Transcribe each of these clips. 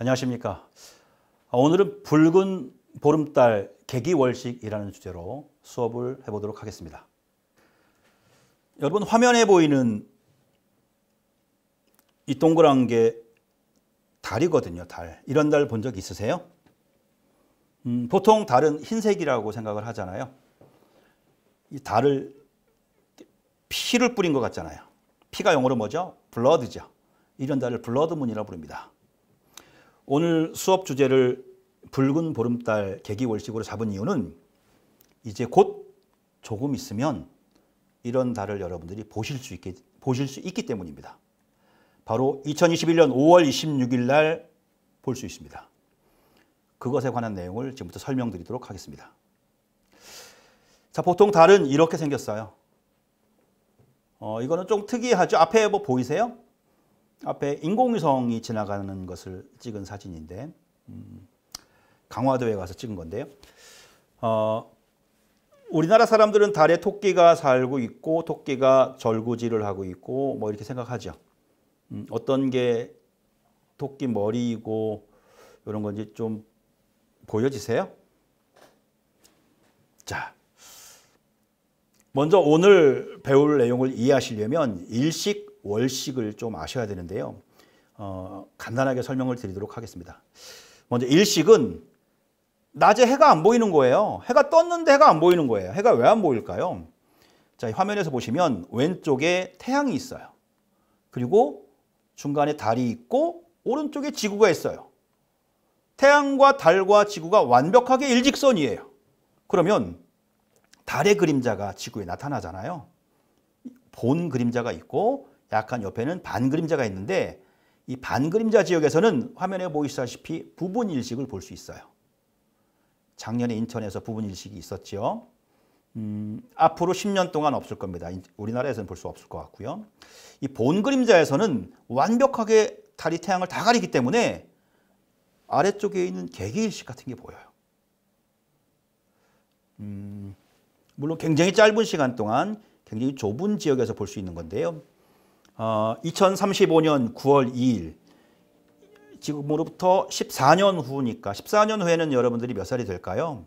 안녕하십니까. 오늘은 붉은 보름달 개기월식이라는 주제로 수업을 해보도록 하겠습니다. 여러분, 화면에 보이는 이 동그란 게 달이거든요. 달. 이런 달 본 적 있으세요? 보통 달은 흰색이라고 생각을 하잖아요. 이 달을 피를 뿌린 것 같잖아요. 피가 영어로 뭐죠? 블러드죠. 이런 달을 블러드문이라고 부릅니다. 오늘 수업 주제를 붉은 보름달 개기월식으로 잡은 이유는 이제 곧 조금 있으면 이런 달을 여러분들이 보실 수 있기 때문입니다. 바로 2021년 5월 26일 날 볼 수 있습니다. 그것에 관한 내용을 지금부터 설명드리도록 하겠습니다. 자, 보통 달은 이렇게 생겼어요. 이거는 좀 특이하죠. 앞에 뭐 보이세요? 앞에 인공위성이 지나가는 것을 찍은 사진인데 강화도에 가서 찍은 건데요. 우리나라 사람들은 달에 토끼가 살고 있고 토끼가 절구질을 하고 있고 뭐 이렇게 생각하죠. 어떤 게 토끼 머리이고 이런 건지 좀 보여지세요? 자, 먼저 오늘 배울 내용을 이해하시려면 일식, 월식을 좀 아셔야 되는데요. 간단하게 설명을 드리도록 하겠습니다. 먼저 일식은 낮에 해가 안 보이는 거예요. 해가 떴는데 해가 안 보이는 거예요. 해가 왜 안 보일까요? 자, 화면에서 보시면 왼쪽에 태양이 있어요. 그리고 중간에 달이 있고 오른쪽에 지구가 있어요. 태양과 달과 지구가 완벽하게 일직선이에요. 그러면 달의 그림자가 지구에 나타나잖아요. 본 그림자가 있고 약간 옆에는 반 그림자가 있는데 이 반 그림자 지역에서는 화면에 보이시다시피 부분 일식을 볼 수 있어요. 작년에 인천에서 부분 일식이 있었죠. 앞으로 10년 동안 없을 겁니다. 우리나라에서는 볼 수 없을 것 같고요. 이 본 그림자에서는 완벽하게 달이 태양을 다 가리기 때문에 아래쪽에 있는 개기일식 같은 게 보여요. 물론 굉장히 짧은 시간 동안 굉장히 좁은 지역에서 볼 수 있는 건데요. 2035년 9월 2일 지금으로부터 14년 후니까 14년 후에는 여러분들이 몇 살이 될까요?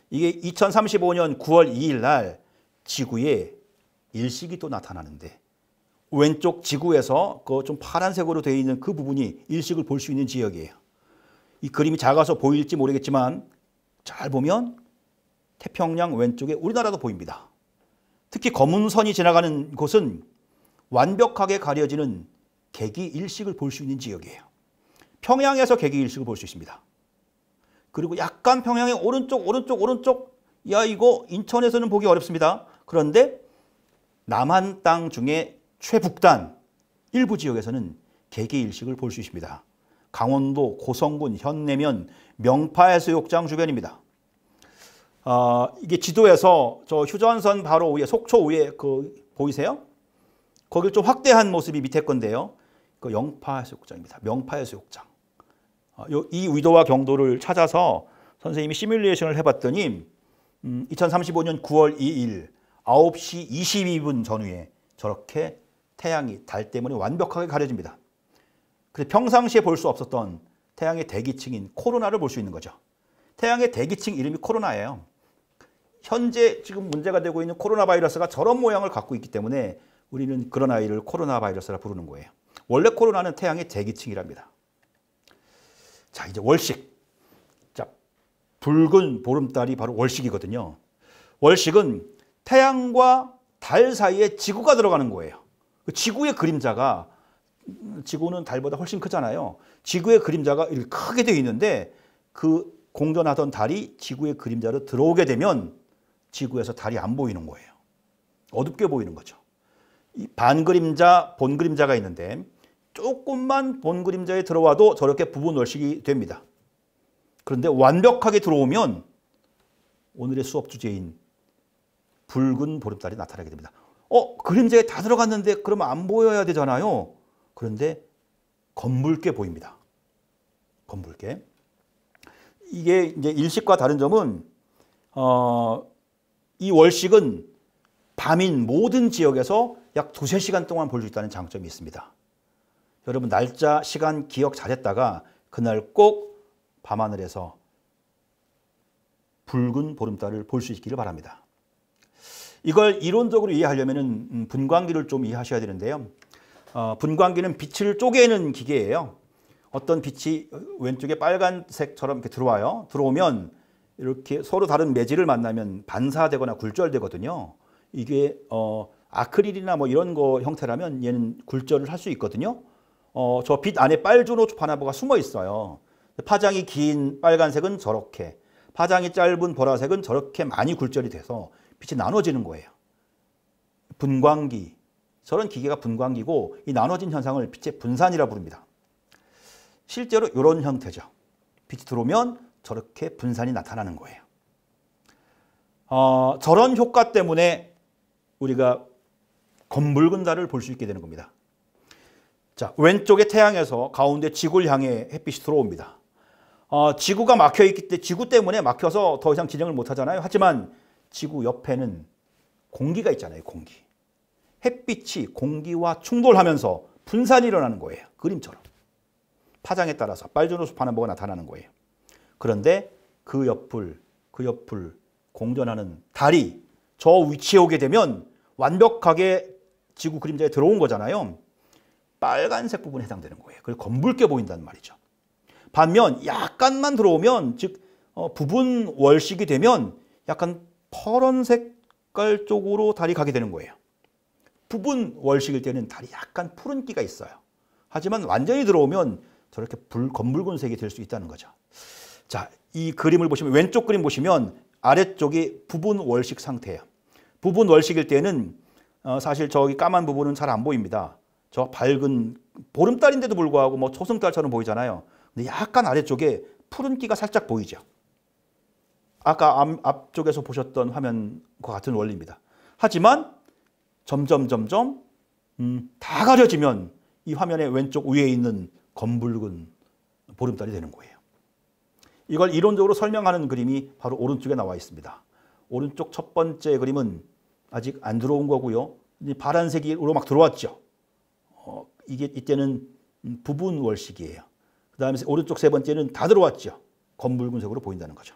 이게 2035년 9월 2일 날 지구에 일식이 또 나타나는데 왼쪽 지구에서 그 좀 파란색으로 되어 있는 그 부분이 일식을 볼 수 있는 지역이에요. 이 그림이 작아서 보일지 모르겠지만 잘 보면 태평양 왼쪽에 우리나라도 보입니다. 특히 검은 선이 지나가는 곳은 완벽하게 가려지는 개기일식을 볼 수 있는 지역이에요. 평양에서 개기일식을 볼 수 있습니다. 그리고 약간 평양의 오른쪽 야, 이거 인천에서는 보기 어렵습니다. 그런데 남한 땅 중에 최북단 일부 지역에서는 개기일식을 볼 수 있습니다. 강원도 고성군 현내면 명파해수욕장 주변입니다. 이게 지도에서 저 휴전선 바로 위에 속초 위에 그 보이세요? 거길 좀 확대한 모습이 밑에 건데요. 그 영파해수욕장입니다. 명파해수욕장. 이 위도와 경도를 찾아서 선생님이 시뮬레이션을 해봤더니 2035년 9월 2일 9시 22분 전후에 저렇게 태양이 달 때문에 완벽하게 가려집니다. 그래서 평상시에 볼 수 없었던 태양의 대기층인 코로나를 볼 수 있는 거죠. 태양의 대기층 이름이 코로나예요. 현재 지금 문제가 되고 있는 코로나 바이러스가 저런 모양을 갖고 있기 때문에 우리는 그런 아이를 코로나 바이러스라 부르는 거예요. 원래 코로나는 태양의 대기층이랍니다. 자, 이제 월식. 자, 붉은 보름달이 바로 월식이거든요. 월식은 태양과 달 사이에 지구가 들어가는 거예요. 지구의 그림자가, 지구는 달보다 훨씬 크잖아요. 지구의 그림자가 이렇게 크게 되어 있는데 그 공전하던 달이 지구의 그림자로 들어오게 되면 지구에서 달이 안 보이는 거예요. 어둡게 보이는 거죠. 이 반 그림자, 본 그림자가 있는데 조금만 본 그림자에 들어와도 저렇게 부분 월식이 됩니다. 그런데 완벽하게 들어오면 오늘의 수업 주제인 붉은 보름달이 나타나게 됩니다. 그림자에 다 들어갔는데 그러면 안 보여야 되잖아요. 그런데 검붉게 보입니다. 검붉게. 이게 이제 일식과 다른 점은 이 월식은 밤인 모든 지역에서 약 2~3시간 동안 볼 수 있다는 장점이 있습니다. 여러분 날짜, 시간 기억 잘했다가 그날 꼭 밤하늘에서 붉은 보름달을 볼 수 있기를 바랍니다. 이걸 이론적으로 이해하려면 분광기를 좀 이해하셔야 되는데요. 분광기는 빛을 쪼개는 기계예요. 어떤 빛이 왼쪽에 빨간색처럼 이렇게 들어와요. 들어오면 이렇게 서로 다른 매질을 만나면 반사되거나 굴절되거든요. 이게 아크릴이나 뭐 이런 거 형태라면 얘는 굴절을 할 수 있거든요. 저 빛 안에 빨주노 파나보가 숨어 있어요. 파장이 긴 빨간색은 저렇게, 파장이 짧은 보라색은 저렇게 많이 굴절이 돼서 빛이 나눠지는 거예요. 분광기, 저런 기계가 분광기고 이 나눠진 현상을 빛의 분산이라고 부릅니다. 실제로 이런 형태죠. 빛이 들어오면 저렇게 분산이 나타나는 거예요. 저런 효과 때문에 우리가 검붉은 달을 볼 수 있게 되는 겁니다. 자, 왼쪽에 태양에서 가운데 지구를 향해 햇빛이 들어옵니다. 지구가 막혀있기 때문에 지구 때문에 막혀서 더 이상 진행을 못하잖아요. 하지만 지구 옆에는 공기가 있잖아요. 공기. 햇빛이 공기와 충돌하면서 분산이 일어나는 거예요. 그림처럼. 파장에 따라서 빨주노수 파나보가 나타나는 거예요. 그런데 그 옆을 공전하는 달이 저 위치에 오게 되면 완벽하게 지구 그림자에 들어온 거잖아요. 빨간색 부분에 해당되는 거예요. 그래서 검붉게 보인다는 말이죠. 반면 약간만 들어오면, 즉 부분 월식이 되면 약간 파란 색깔 쪽으로 달이 가게 되는 거예요. 부분 월식일 때는 달이 약간 푸른기가 있어요. 하지만 완전히 들어오면 저렇게 검붉은 색이 될 수 있다는 거죠. 자, 이 그림을 보시면, 왼쪽 그림 보시면 아래쪽이 부분 월식 상태예요. 부분 월식일 때는 사실 저기 까만 부분은 잘 안 보입니다. 저 밝은 보름달인데도 불구하고 뭐 초승달처럼 보이잖아요. 근데 약간 아래쪽에 푸른기가 살짝 보이죠. 아까 앞쪽에서 보셨던 화면과 같은 원리입니다. 하지만 점점 다 가려지면 이 화면의 왼쪽 위에 있는 검붉은 보름달이 되는 거예요. 이걸 이론적으로 설명하는 그림이 바로 오른쪽에 나와 있습니다. 오른쪽 첫 번째 그림은 아직 안 들어온 거고요. 파란색으로 막 들어왔죠. 이게 이때는 부분 월식이에요. 그 다음에 오른쪽 세 번째는 다 들어왔죠. 검붉은색으로 보인다는 거죠.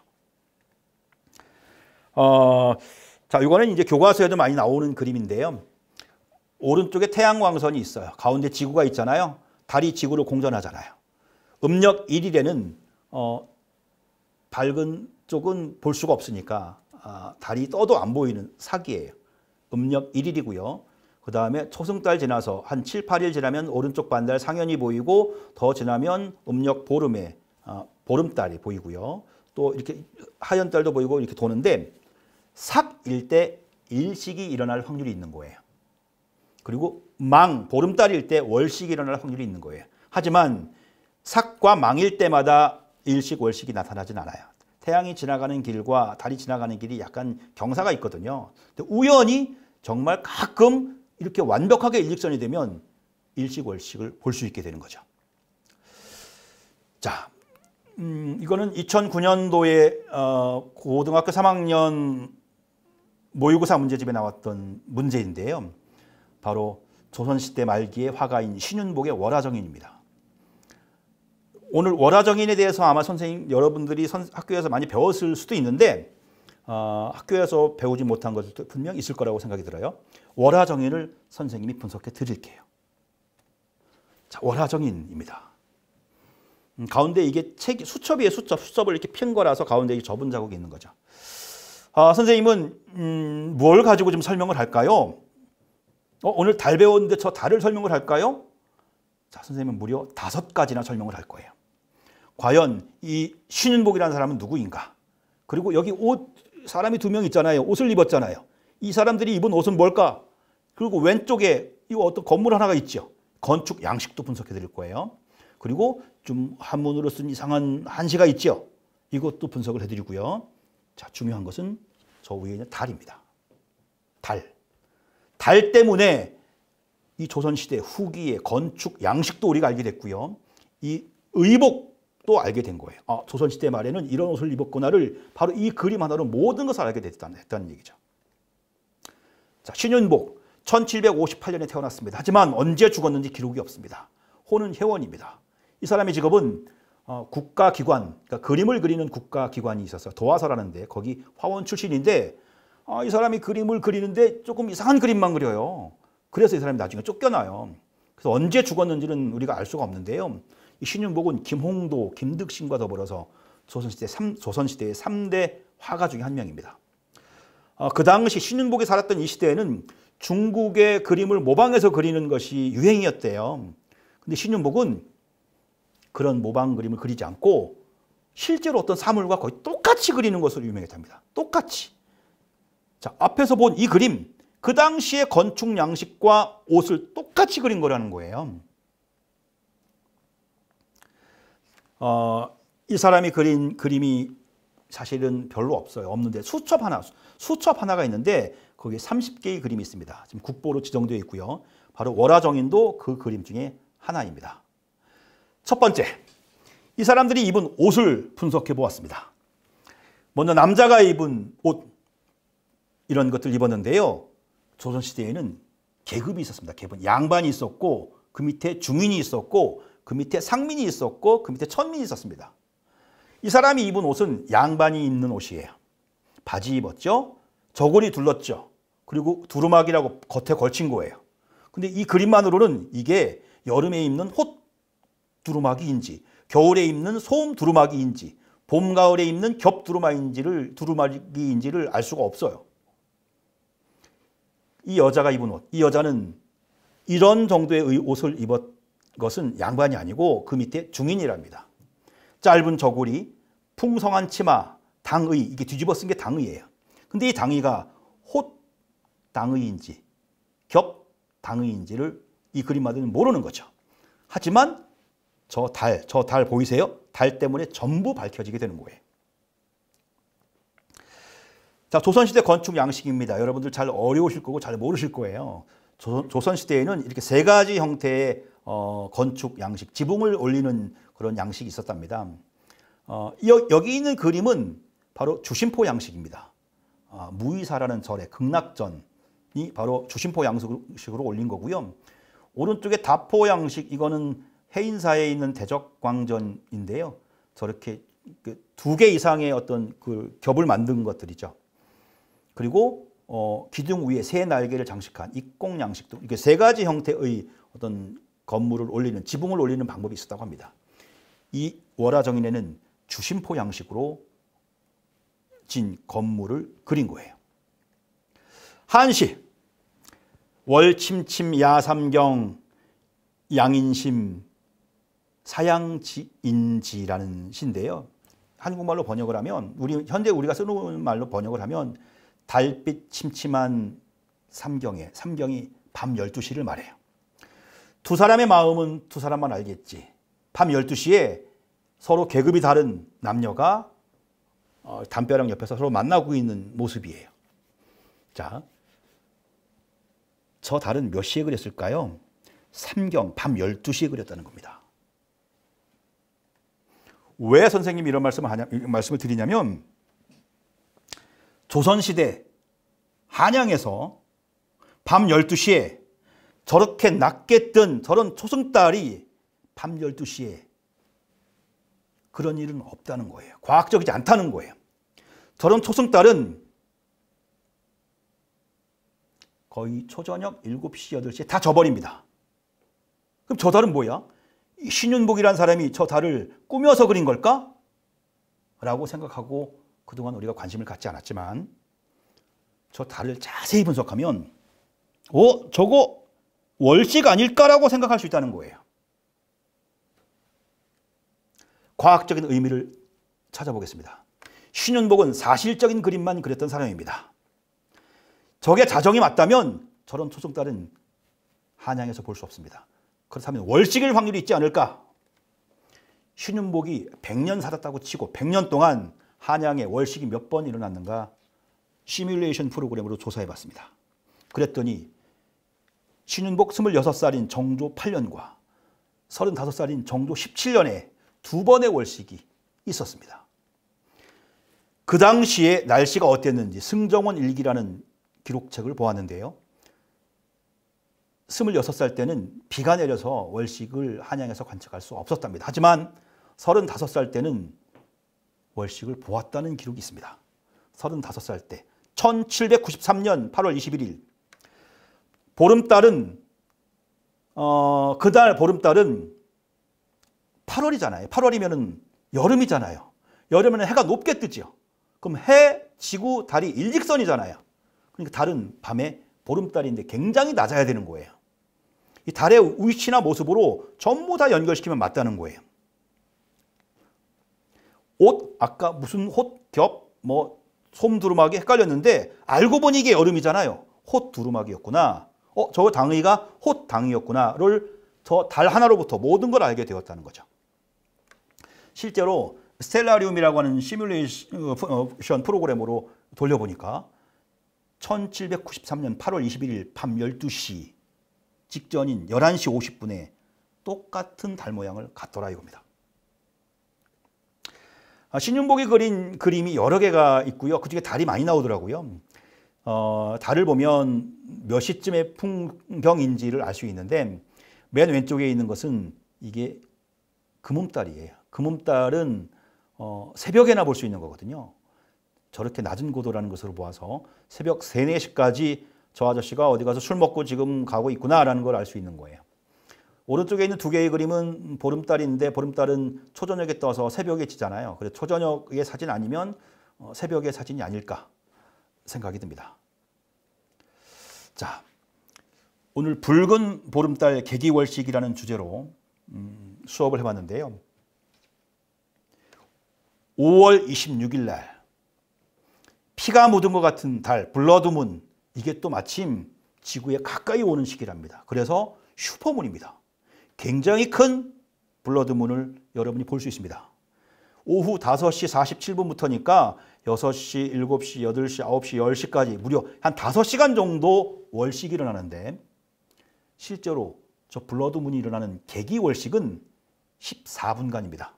자, 이거는 이제 교과서에도 많이 나오는 그림인데요. 오른쪽에 태양광선이 있어요. 가운데 지구가 있잖아요. 달이 지구를 공전하잖아요. 음력 1일에는 밝은 쪽은 볼 수가 없으니까 달이 떠도 안 보이는 사기예요. 음력 1일이고요. 그 다음에 초승달 지나서 한 7, 8일 지나면 오른쪽 반달 상현이 보이고, 더 지나면 음력 보름에 보름달이 보이고요. 또 이렇게 하얀 달도 보이고 이렇게 도는데, 삭일 때 일식이 일어날 확률이 있는 거예요. 그리고 보름달일 때 월식이 일어날 확률이 있는 거예요. 하지만 삭과 망일 때마다 일식, 월식이 나타나진 않아요. 태양이 지나가는 길과 달이 지나가는 길이 약간 경사가 있거든요. 근데 우연히 정말 가끔 이렇게 완벽하게 일직선이 되면 일식, 월식을 볼 수 있게 되는 거죠. 자, 이거는 2009년도에 고등학교 3학년 모의고사 문제집에 나왔던 문제인데요. 바로 조선시대 말기의 화가인 신윤복의 월화정인입니다. 오늘 월화정인에 대해서 아마 선생님 여러분들이 학교에서 많이 배웠을 수도 있는데 학교에서 배우지 못한 것도 분명 있을 거라고 생각이 들어요. 월화정인을 선생님이 분석해 드릴게요. 자, 월화정인입니다. 가운데 이게 수첩이에요. 수첩을 이렇게 핀 거라서 가운데 이 접은 자국이 있는 거죠. 선생님은 뭘 가지고 좀 설명을 할까요? 오늘 달 배웠는데 저 달을 설명을 할까요? 자, 선생님은 무려 5가지나 설명을 할 거예요. 과연 이 신윤복이라는 사람은 누구인가? 그리고 여기 사람이 2명 있잖아요. 옷을 입었잖아요. 이 사람들이 입은 옷은 뭘까? 그리고 왼쪽에 이 어떤 건물 하나가 있죠. 건축 양식도 분석해 드릴 거예요. 그리고 좀 한문으로 쓴 이상한 한시가 있죠. 이것도 분석을 해드리고요. 자, 중요한 것은 저 위에 있는 달입니다. 달 때문에 이 조선시대 후기의 건축 양식도 우리가 알게 됐고요. 이 의복도 알게 된 거예요. 조선시대 말에는 이런 옷을 입었구나를 바로 이 그림 하나로 모든 것을 알게 됐다는 얘기죠. 자, 신윤복 1758년에 태어났습니다. 하지만 언제 죽었는지 기록이 없습니다. 호는 회원입니다. 이 사람의 직업은 국가기관, 그러니까 그림을 그리는 국가기관이 있어서 도화서라는데 거기 화원 출신인데 이 사람이 그림을 그리는데 조금 이상한 그림만 그려요. 그래서 이 사람이 나중에 쫓겨나요. 그래서 언제 죽었는지는 우리가 알 수가 없는데요. 이 신윤복은 김홍도, 김득신과 더불어서 조선시대의 3대 화가 중에 한 명입니다. 그 당시 신윤복이 살았던 이 시대에는 중국의 그림을 모방해서 그리는 것이 유행이었대요. 근데 신윤복은 그런 모방 그림을 그리지 않고 실제로 어떤 사물과 거의 똑같이 그리는 것으로 유명했답니다. 똑같이. 자, 앞에서 본 이 그림, 그 당시의 건축 양식과 옷을 똑같이 그린 거라는 거예요. 이 사람이 그린 그림이 사실은 별로 없어요. 없는데 수첩 하나가 있는데 거기에 30개의 그림이 있습니다. 지금 국보로 지정되어 있고요. 바로 월화정인도 그 그림 중에 하나입니다. 첫 번째, 이 사람들이 입은 옷을 분석해 보았습니다. 먼저 남자가 입은 옷, 이런 것들 입었는데요. 조선시대에는 계급이 있었습니다. 계급. 양반이 있었고 그 밑에 중인이 있었고 그 밑에 상민이 있었고 그 밑에 천민이 있었습니다. 이 사람이 입은 옷은 양반이 입는 옷이에요. 바지 입었죠. 저고리 둘렀죠. 그리고 두루마기라고 겉에 걸친 거예요. 근데 이 그림만으로는 이게 여름에 입는 홑 두루마기인지 겨울에 입는 소음 두루마기인지 봄, 가을에 입는 겹 두루마기인지를 알 수가 없어요. 이 여자가 입은 옷, 이 여자는 이런 정도의 옷을 입은 것은 양반이 아니고 그 밑에 중인이랍니다. 짧은 저고리, 풍성한 치마, 당의, 이게 뒤집어 쓴 게 당의예요. 근데 이 당의가 홑 당의인지 겹 당의인지를 이 그림마다는 모르는 거죠. 하지만 저 달 보이세요? 달 때문에 전부 밝혀지게 되는 거예요. 자, 조선시대 건축 양식입니다. 여러분들 잘 어려우실 거고 잘 모르실 거예요. 조선시대에는 이렇게 세 가지 형태의 건축 양식, 지붕을 올리는 그런 양식이 있었답니다. 여기 있는 그림은 바로 주심포 양식입니다. 무의사라는 절의 극락전이 바로 주심포 양식으로 올린 거고요. 오른쪽에 다포 양식, 이거는 해인사에 있는 대적광전인데요. 저렇게 두 개 이상의 어떤 그 겹을 만든 것들이죠. 그리고 기둥 위에 새 날개를 장식한 입공 양식도, 이게 세 가지 형태의 어떤 건물을 올리는, 지붕을 올리는 방법이 있었다고 합니다. 이 월화정인에는 주심포 양식으로 진 건물을 그린 거예요. 한시, 월침침 야삼경 양인심 사양인지라는 시인데요. 한국말로 번역을 하면, 현재 우리가 쓰는 말로 번역을 하면 달빛 침침한 삼경에, 삼경이 밤 12시를 말해요. 두 사람의 마음은 두 사람만 알겠지. 밤 12시에 서로 계급이 다른 남녀가 담벼락 옆에서 서로 만나고 있는 모습이에요. 자, 저 달은 몇 시에 그렸을까요? 삼경, 밤 12시에 그렸다는 겁니다. 왜 선생님이 이런 말씀을 드리냐면, 조선시대 한양에서 밤 12시에 저렇게 낮게 뜬 저런 초승달이 밤 12시에 그런 일은 없다는 거예요. 과학적이지 않다는 거예요. 저런 초승달은 거의 초저녁 7시, 8시에 다 져버립니다. 그럼 저 달은 뭐야? 신윤복이라는 사람이 저 달을 꾸며서 그린 걸까? 라고 생각하고 그동안 우리가 관심을 갖지 않았지만, 저 달을 자세히 분석하면 저거 월식 아닐까라고 생각할 수 있다는 거예요. 과학적인 의미를 찾아보겠습니다. 신윤복은 사실적인 그림만 그렸던 사람입니다. 저게 자정이 맞다면 저런 초승달은 한양에서 볼 수 없습니다. 그렇다면 월식일 확률이 있지 않을까? 신윤복이 100년 살았다고 치고 100년 동안 한양에 월식이 몇 번 일어났는가 시뮬레이션 프로그램으로 조사해봤습니다. 그랬더니 신윤복 26살인 정조 8년과 35살인 정조 17년에 두 번의 월식이 있었습니다. 그 당시에 날씨가 어땠는지 승정원 일기라는 기록책을 보았는데요. 26살 때는 비가 내려서 월식을 한양에서 관측할 수 없었답니다. 하지만 35살 때는 월식을 보았다는 기록이 있습니다. 35살 때 1793년 8월 21일 보름달은 그달 보름달은 8월이잖아요. 8월이면은 여름이잖아요. 여름에는 해가 높게 뜨죠. 그럼 해, 지구, 달이 일직선이잖아요. 그러니까 달은 밤에 보름달인데 굉장히 낮아야 되는 거예요. 이 달의 위치나 모습으로 전부 다 연결시키면 맞다는 거예요. 옷, 아까 무슨 홑, 겹, 뭐 솜두루마기 헷갈렸는데 알고 보니 이게 여름이잖아요. 홑두루마기였구나. 저거 당의가 홑당의였구나를 저 달 하나로부터 모든 걸 알게 되었다는 거죠. 실제로 스텔라리움이라고 하는 시뮬레이션 프로그램으로 돌려보니까 1793년 8월 21일 밤 12시 직전인 11시 50분에 똑같은 달 모양을 갖더라 이겁니다. 신윤복이 그린 그림이 여러 개가 있고요. 그중에 달이 많이 나오더라고요. 달을 보면 몇 시쯤의 풍경인지를 알 수 있는데 맨 왼쪽에 있는 것은 이게 금음달이에요. 금음달은 새벽에나 볼 수 있는 거거든요. 저렇게 낮은 고도라는 것으로 보아서 새벽 3, 4시까지 저 아저씨가 어디 가서 술 먹고 지금 가고 있구나라는 걸 알 수 있는 거예요. 오른쪽에 있는 두 개의 그림은 보름달인데 보름달은 초저녁에 떠서 새벽에 지잖아요. 그래서 초저녁의 사진 아니면 새벽의 사진이 아닐까 생각이 듭니다. 자, 오늘 붉은 보름달 개기월식이라는 주제로 수업을 해봤는데요. 5월 26일 날 피가 묻은 것 같은 달, 블러드문, 이게 또 마침 지구에 가까이 오는 시기랍니다. 그래서 슈퍼문입니다. 굉장히 큰 블러드문을 여러분이 볼 수 있습니다. 오후 5시 47분부터니까 6시, 7시, 8시, 9시, 10시까지 무려 한 5시간 정도 월식이 일어나는데 실제로 저 블러드문이 일어나는 개기월식은 14분간입니다.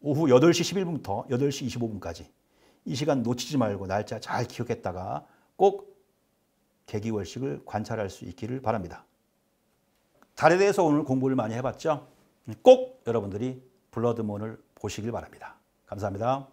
오후 8시 11분부터 8시 25분까지 이 시간 놓치지 말고 날짜 잘 기억했다가 꼭 개기월식을 관찰할 수 있기를 바랍니다. 달에 대해서 오늘 공부를 많이 해봤죠? 꼭 여러분들이 블러드문을 보시길 바랍니다. 감사합니다.